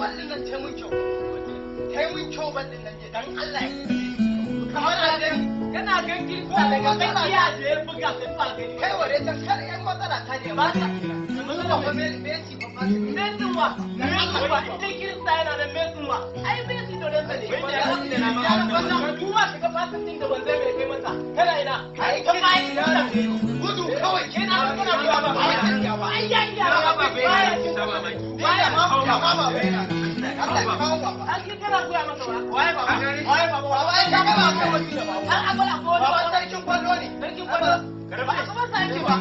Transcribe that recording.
ballin nan ta mun kyau kai mun kyau ballin nan dan Allah ya kamar da yana gangin sa daga tsakiya da ya buga sai ba gani kai ware ta kar yan matsala ta ne ba ta mun ba fa Messi ba fa Messi wa idan kirista yana da Messi wa ai Messi to da sani kuma shiga fasin din da banzai mai kai masa kana ina ai kan mai gudu kawai kina kana buga ba ai ya ba ba ba Allah ya kawo baba. An ki kana goya masa ba. Waye baba? Waye baba? Waye ka ba ka wani da baba. An abala ko wani sarkin kwallo ne. Sarkin kwallo. Ba ka ba sai ki ba.